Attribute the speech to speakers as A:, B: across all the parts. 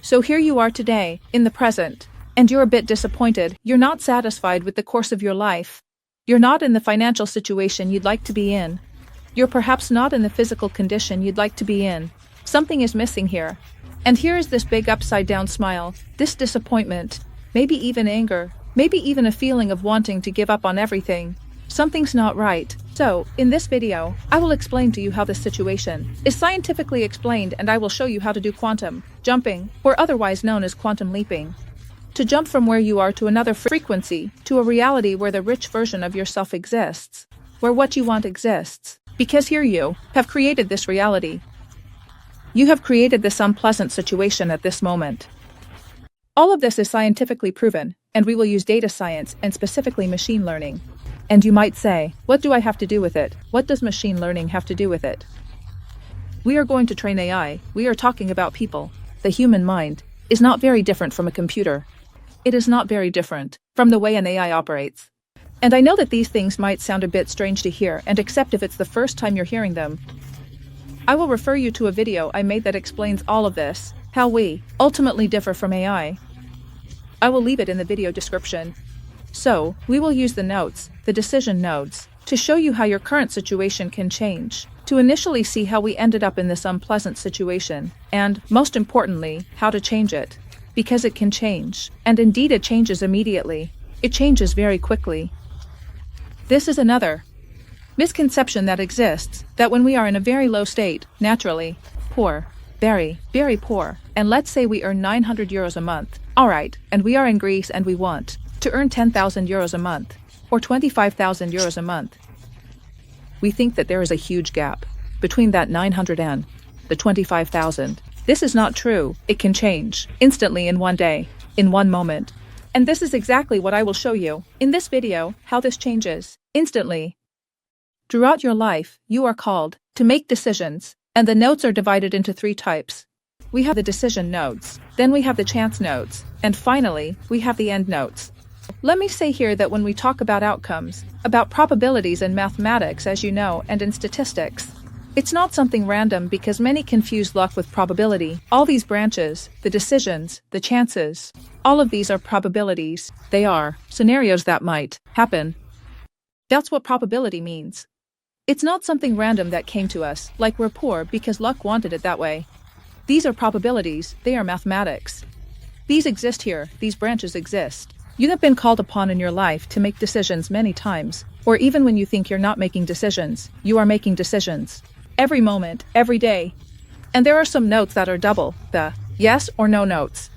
A: So here you are today, in the present, and you're a bit disappointed. You're not satisfied with the course of your life. You're not in the financial situation you'd like to be in. You're perhaps not in the physical condition you'd like to be in. Something is missing here. And here is this big upside-down smile, this disappointment, maybe even anger, maybe even a feeling of wanting to give up on everything. Something's not right. So, in this video, I will explain to you how this situation is scientifically explained, and I will show you how to do quantum jumping, or otherwise known as quantum leaping. To jump from where you are to another frequency, to a reality where the rich version of yourself exists, where what you want exists. Because here you have created this reality. You have created this unpleasant situation at this moment. All of this is scientifically proven, and we will use data science and specifically machine learning. And you might say, what do I have to do with it? What does machine learning have to do with it? We are going to train AI. We are talking about people. The human mind is not very different from a computer. It is not very different from the way an AI operates. And I know that these things might sound a bit strange to hear, and except if it's the first time you're hearing them, I will refer you to a video I made that explains all of this, how we ultimately differ from AI. I will leave it in the video description. So, we will use the nodes, the decision nodes, to show you how your current situation can change, to initially see how we ended up in this unpleasant situation, and, most importantly, how to change it. Because it can change, and indeed it changes immediately. It changes very quickly. This is another misconception that exists, that when we are in a very low state, naturally, poor, very, very poor, and let's say we earn 900 euros a month, alright, and we are in Greece and we want to earn 10,000 euros a month, or 25,000 euros a month. We think that there is a huge gap between that 900 and the 25,000. This is not true. It can change instantly in one day, in one moment. And this is exactly what I will show you in this video, how this changes instantly. Throughout your life, you are called to make decisions, and the nodes are divided into three types. We have the decision nodes, then we have the chance nodes, and finally, we have the end nodes. Let me say here that when we talk about outcomes, about probabilities in mathematics, as you know, and in statistics, it's not something random because many confuse luck with probability. All these branches, the decisions, the chances, all of these are probabilities. They are scenarios that might happen. That's what probability means. It's not something random that came to us, like we're poor because luck wanted it that way. These are probabilities. They are mathematics. These exist here. These branches exist. You have been called upon in your life to make decisions many times, or even when you think you're not making decisions, you are making decisions. Every moment, every day. And there are some notes that are double, the yes or no notes.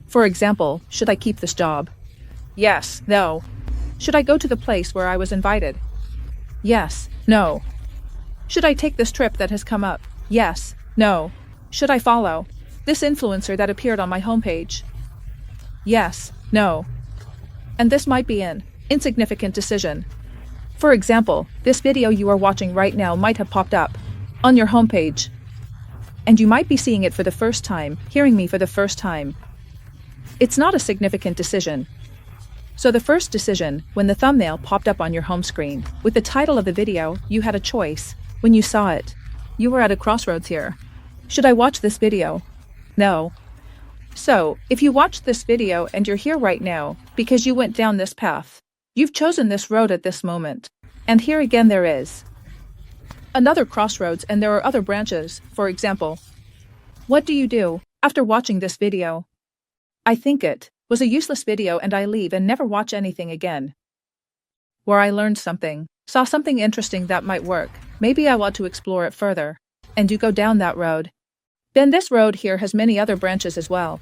A: For example, should I keep this job? Yes, no. Should I go to the place where I was invited? Yes, no. Should I take this trip that has come up? Yes, no. Should I follow this influencer that appeared on my homepage? Yes, no. And this might be an insignificant decision. For example, this video you are watching right now might have popped up on your homepage. And you might be seeing it for the first time, hearing me for the first time. It's not a significant decision. So the first decision, when the thumbnail popped up on your home screen, with the title of the video, you had a choice. When you saw it, you were at a crossroads here. Should I watch this video? No. So, if you watched this video and you're here right now, because you went down this path, you've chosen this road at this moment. And here again there is another crossroads and there are other branches. For example, what do you do after watching this video? I think it was a useless video and I leave and never watch anything again. Where I learned something, saw something interesting that might work, maybe I want to explore it further. And you go down that road. Then this road here has many other branches as well.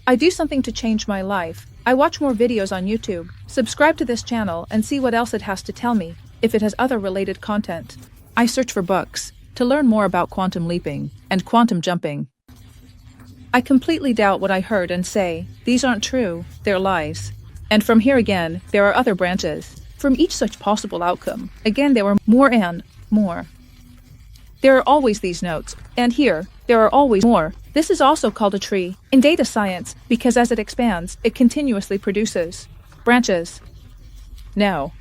A: I do something to change my life. I watch more videos on YouTube, subscribe to this channel and see what else it has to tell me, if it has other related content. I search for books to learn more about quantum leaping and quantum jumping. I completely doubt what I heard and say, these aren't true, they're lies. And from here again, there are other branches. From each such possible outcome, again there are more and more. There are always these notes, and here, there are always more. This is also called a tree in data science because as it expands, it continuously produces branches. Now,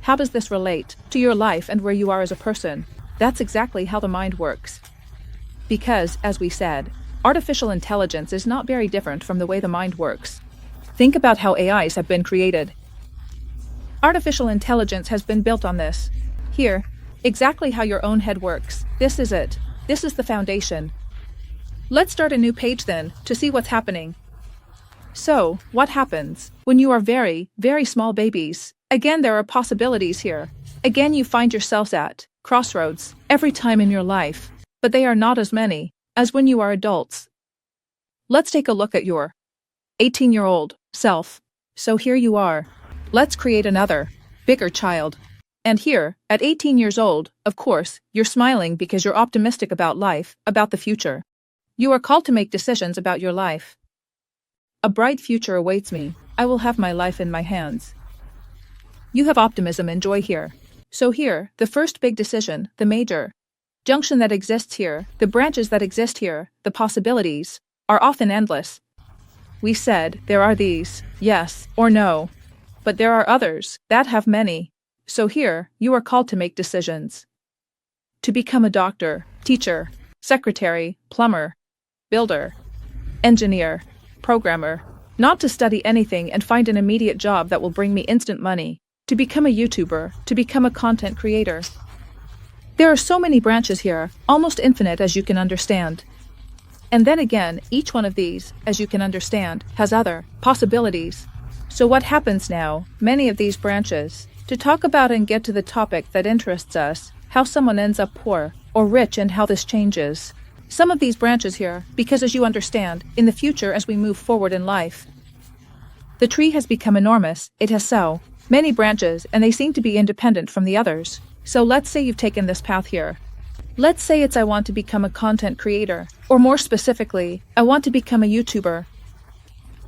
A: how does this relate to your life and where you are as a person? That's exactly how the mind works. Because, as we said, Artificial intelligence is not very different from the way the mind works. Think about how AIs have been created. Artificial intelligence has been built on this. Here, exactly how your own head works. This is it. This is the foundation. Let's start a new page then, to see what's happening. So, what happens when you are very, very small babies? Again, there are possibilities here. Again, you find yourselves at crossroads every time in your life, but they are not as many as when you are adults. Let's take a look at your 18-year-old self. So here you are. Let's create another, bigger child. And here, at 18 years old, of course, you're smiling because you're optimistic about life, about the future. You are called to make decisions about your life. A bright future awaits me. I will have my life in my hands. You have optimism and joy here. So here, the first big decision, the major junction that exists here, the branches that exist here, the possibilities, are often endless. We said there are these, yes or no. But there are others that have many. So here, you are called to make decisions. To become a doctor, teacher, secretary, plumber, builder, engineer, programmer. Not to study anything and find an immediate job that will bring me instant money. To become a YouTuber, to become a content creator. There are so many branches here, almost infinite as you can understand. And then again, each one of these, as you can understand, has other possibilities. So what happens now, many of these branches, to talk about and get to the topic that interests us, how someone ends up poor or rich and how this changes. Some of these branches here, because as you understand, in the future as we move forward in life, the tree has become enormous, it has so many branches and they seem to be independent from the others. So let's say you've taken this path here. Let's say it's I want to become a content creator, or more specifically, I want to become a YouTuber.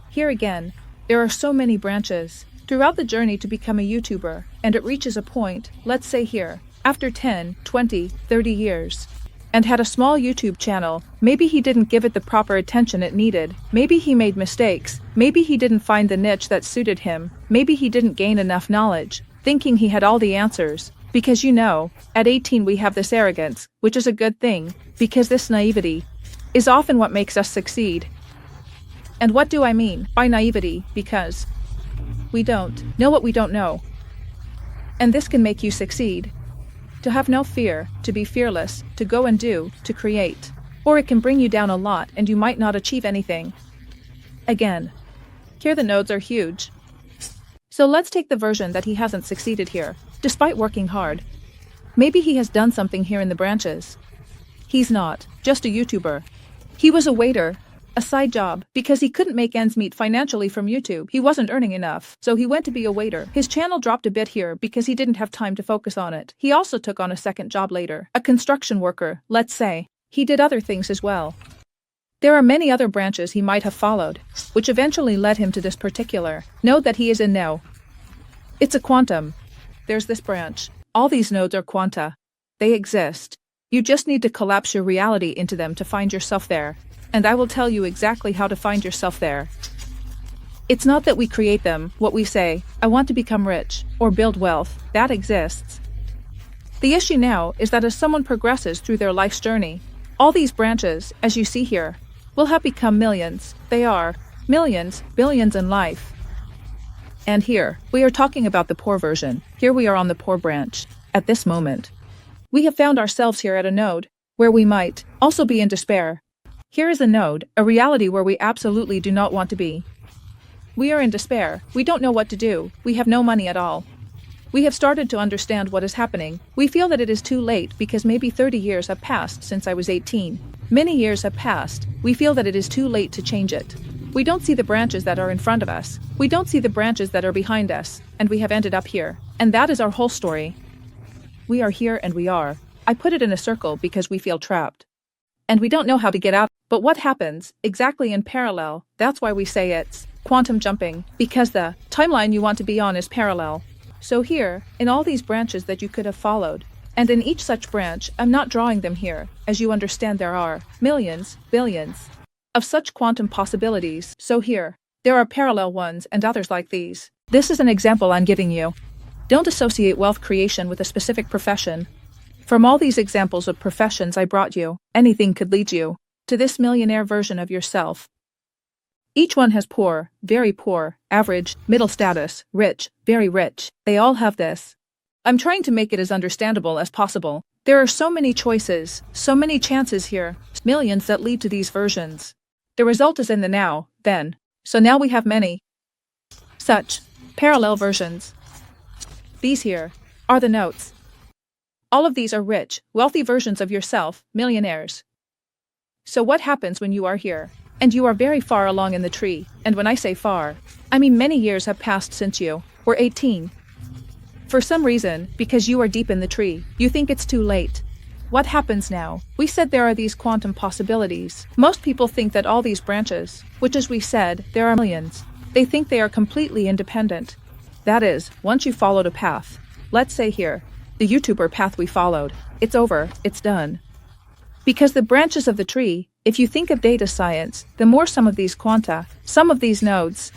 A: Here again, there are so many branches throughout the journey to become a YouTuber, and it reaches a point, let's say here, after 10, 20, 30 years, and had a small YouTube channel. Maybe he didn't give it the proper attention it needed. Maybe he made mistakes. Maybe he didn't find the niche that suited him. Maybe he didn't gain enough knowledge, thinking he had all the answers. Because you know, at 18 we have this arrogance, which is a good thing, because this naivety is often what makes us succeed. And what do I mean by naivety? Because we don't know what we don't know. And this can make you succeed. To have no fear, to be fearless, to go and do, to create. Or it can bring you down a lot and you might not achieve anything. Again, here the nodes are huge. So let's take the version that he hasn't succeeded here, despite working hard. Maybe he has done something here in the branches. He's not just a YouTuber. He was a waiter, a side job, because he couldn't make ends meet financially from YouTube. He wasn't earning enough, so he went to be a waiter. His channel dropped a bit here because he didn't have time to focus on it. He also took on a second job later, a construction worker, let's say. He did other things as well. There are many other branches he might have followed, which eventually led him to this particular node that he is in now. It's a quantum. There's this branch. All these nodes are quanta. They exist. You just need to collapse your reality into them to find yourself there. And I will tell you exactly how to find yourself there. It's not that we create them, what we say, I want to become rich, or build wealth, that exists. The issue now is that as someone progresses through their life's journey, all these branches, as you see here, will have become millions. They are millions, billions in life. And here, we are talking about the poor version. Here we are on the poor branch. At this moment, we have found ourselves here at a node where we might also be in despair. Here is a node, a reality where we absolutely do not want to be. We are in despair. We don't know what to do. We have no money at all. We have started to understand what is happening. We feel that it is too late because maybe 30 years have passed since I was 18. Many years have passed. We feel that it is too late to change it. We don't see the branches that are in front of us. We don't see the branches that are behind us. And we have ended up here. And that is our whole story. We are here and we are. I put it in a circle because we feel trapped. And we don't know how to get out. But what happens, exactly in parallel, that's why we say it's quantum jumping, because the timeline you want to be on is parallel. So here, in all these branches that you could have followed, and in each such branch, I'm not drawing them here, as you understand there are millions, billions, of such quantum possibilities. So here, there are parallel ones and others like these. This is an example I'm giving you. Don't associate wealth creation with a specific profession. From all these examples of professions I brought you, anything could lead you to this millionaire version of yourself. Each one has poor, very poor, average, middle status, rich, very rich. They all have this. I'm trying to make it as understandable as possible. There are so many choices, so many chances here, millions that lead to these versions. The result is in the now, then. So now we have many such parallel versions. These here are the notes. All of these are rich, wealthy versions of yourself, millionaires. So what happens when you are here? And you are very far along in the tree, and when I say far, I mean many years have passed since you were 18. For some reason, because you are deep in the tree, you think it's too late. What happens now? We said there are these quantum possibilities. Most people think that all these branches, which as we said, there are millions, they think they are completely independent. That is, once you followed a path, let's say here, the YouTuber path we followed, it's over, it's done. Because the branches of the tree, if you think of data science, the more some of these quanta, some of these nodes,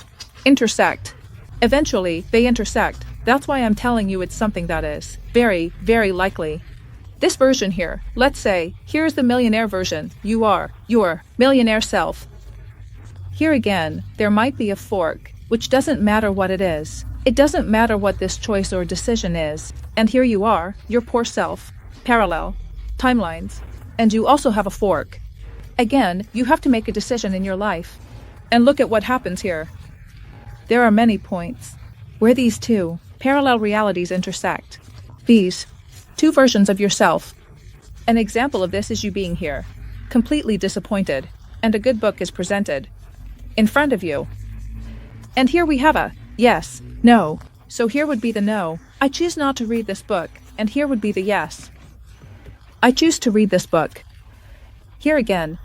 A: intersect. Eventually, they intersect. That's why I'm telling you it's something that is very, very likely. This version here, let's say, here's the millionaire version, you are, your millionaire self. Here again, there might be a fork, which doesn't matter what it is. It doesn't matter what this choice or decision is. And here you are, your poor self, parallel, timelines. And you also have a fork. Again, you have to make a decision in your life. And look at what happens here. There are many points where these two parallel realities intersect. These two versions of yourself. An example of this is you being here, completely disappointed, and a good book is presented in front of you. And here we have a yes, no. So here would be the no. I choose not to read this book, and here would be the yes. I choose to read this book. Here again,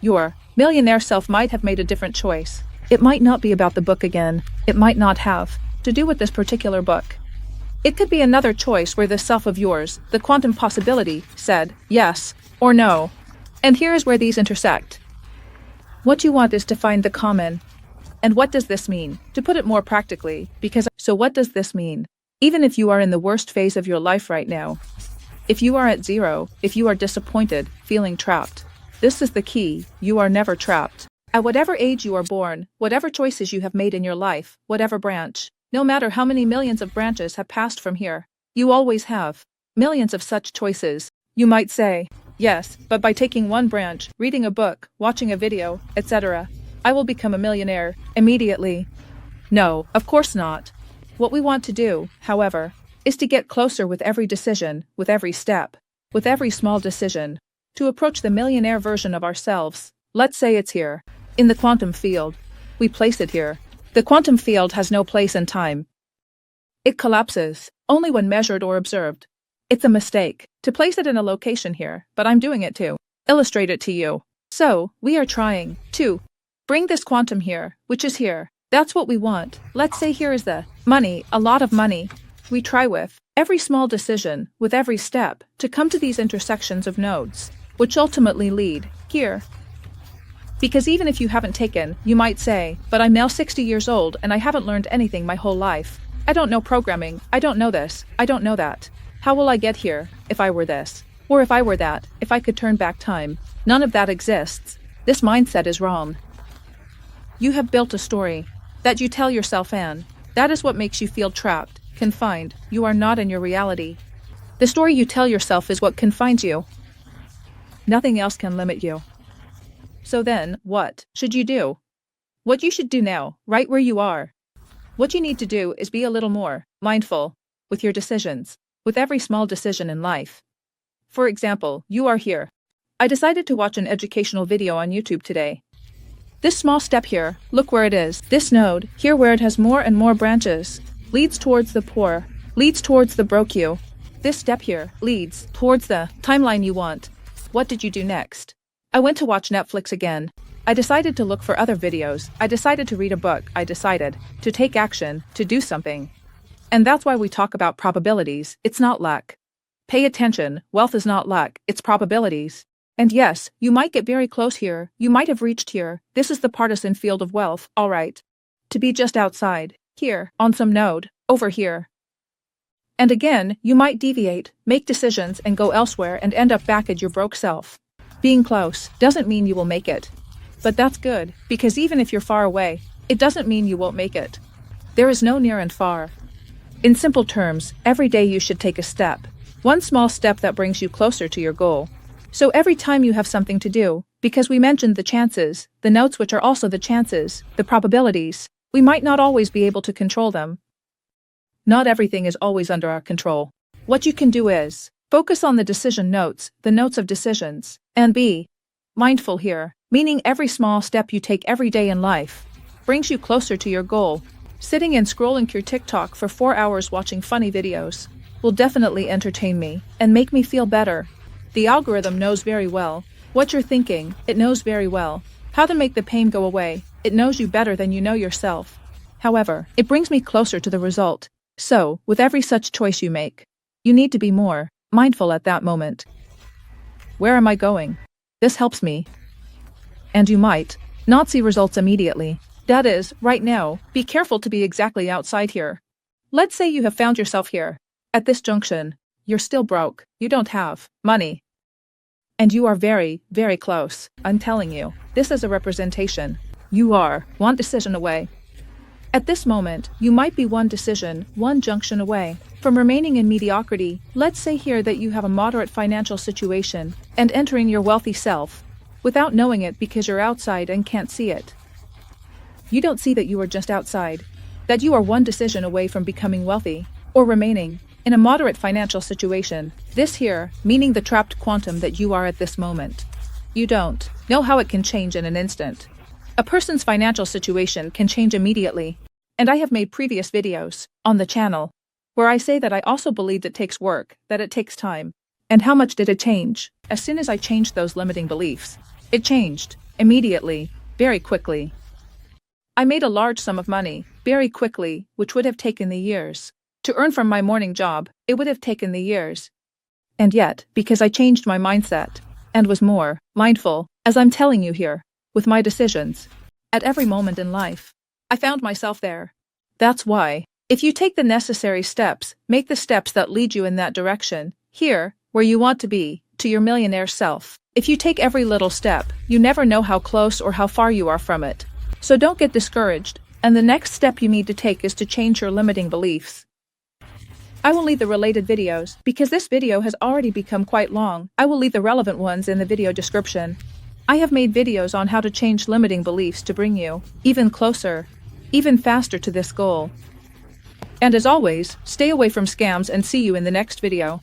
A: your millionaire self might have made a different choice. It might not be about the book again. It might not have to do with this particular book. It could be another choice where this self of yours, the quantum possibility, said yes or no. And here is where these intersect. What you want is to find the common. And what does this mean? To put it more practically, so what does this mean? Even if you are in the worst phase of your life right now, if you are at zero, if you are disappointed, feeling trapped, this is the key, you are never trapped. At whatever age you are born, whatever choices you have made in your life, whatever branch, no matter how many millions of branches have passed from here, you always have millions of such choices. You might say, yes, but by taking one branch, reading a book, watching a video, etc., I will become a millionaire immediately. No, of course not. What we want to do, however, is to get closer with every decision, with every step, with every small decision, to approach the millionaire version of ourselves. Let's say it's here, in the quantum field. We place it here. The quantum field has no place in time. It collapses, only when measured or observed. It's a mistake to place it in a location here, but I'm doing it to illustrate it to you. So, we are trying to bring this quantum here, which is here. That's what we want. Let's say here is the money, a lot of money. We try with every small decision, with every step, to come to these intersections of nodes, which ultimately lead here. Because even if you haven't taken, you might say, but I'm now 60 years old and I haven't learned anything my whole life. I don't know programming, I don't know this, I don't know that. How will I get here, if I were this? Or if I were that, if I could turn back time? None of that exists. This mindset is wrong. You have built a story that you tell yourself, and that is what makes you feel trapped, confined. You are not in your reality. The story you tell yourself is what confines you. Nothing else can limit you. So then, what should you do? What you should do now, right where you are. What you need to do is be a little more mindful with your decisions, with every small decision in life. For example, you are here. I decided to watch an educational video on YouTube today. This small step here, look where it is. This node, here where it has more and more branches, leads towards the poor, leads towards the broke you. This step here leads towards the timeline you want. What did you do next? I went to watch Netflix again. I decided to look for other videos. I decided to read a book. I decided to take action, to do something. And that's why we talk about probabilities. It's not luck. Pay attention. Wealth is not luck. It's probabilities. And yes, you might get very close here. You might have reached here. This is the partisan field of wealth, all right. To be just outside, here, on some node, over here. And again, you might deviate, make decisions, and go elsewhere and end up back at your broke self. Being close doesn't mean you will make it. But that's good, because even if you're far away, it doesn't mean you won't make it. There is no near and far. In simple terms, every day you should take a step. One small step that brings you closer to your goal. So every time you have something to do, because we mentioned the chances, the notes which are also the chances, the probabilities, we might not always be able to control them. Not everything is always under our control. What you can do is focus on the decision notes, the notes of decisions, and be mindful here, meaning every small step you take every day in life brings you closer to your goal. Sitting and scrolling through TikTok for 4 hours watching funny videos will definitely entertain me and make me feel better. The algorithm knows very well what you're thinking, it knows very well how to make the pain go away, it knows you better than you know yourself. However, it brings me closer to the result. So, with every such choice you make, you need to be more mindful at that moment. Where am I going? This helps me. And you might not see results immediately. That is, right now, be careful to be exactly outside here. Let's say you have found yourself here. At this junction, you're still broke, you don't have money. And you are very, very close. I'm telling you, this is a representation. You are one decision away. At this moment, you might be one decision, one junction away from remaining in mediocrity. Let's say here that you have a moderate financial situation and entering your wealthy self without knowing it because you're outside and can't see it. You don't see that you are just outside, that you are one decision away from becoming wealthy or remaining in a moderate financial situation. This here, meaning the trapped quantum that you are at this moment. You don't know how it can change in an instant. A person's financial situation can change immediately, and I have made previous videos on the channel where I say that I also believed it takes work, that it takes time. And how much did it change? As soon as I changed those limiting beliefs, it changed immediately, very quickly. I made a large sum of money very quickly, which would have taken the years. To earn from my morning job, it would have taken the years. And yet, because I changed my mindset and was more mindful, as I'm telling you here, with my decisions, at every moment in life, I found myself there. That's why, if you take the necessary steps, make the steps that lead you in that direction, here, where you want to be, to your millionaire self. If you take every little step, you never know how close or how far you are from it. So don't get discouraged, and the next step you need to take is to change your limiting beliefs. I will leave the related videos, because this video has already become quite long. I will leave the relevant ones in the video description. I have made videos on how to change limiting beliefs to bring you even closer, even faster to this goal. And as always, stay away from scams and see you in the next video.